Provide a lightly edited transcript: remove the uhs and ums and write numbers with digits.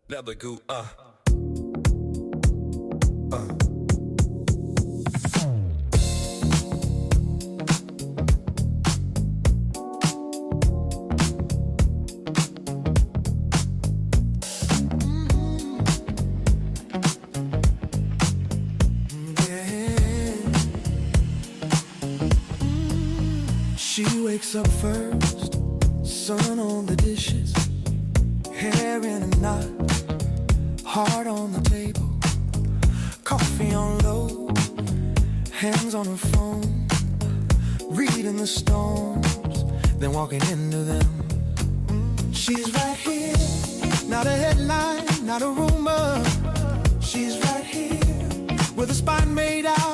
Never go, She wakes up first, sun on the dishes, hair in a knot, heart on the table, coffee on low, hands on her phone, reading the storms, then walking into them. She's right here, not a headline, not a rumor. She's right here, with a spine made out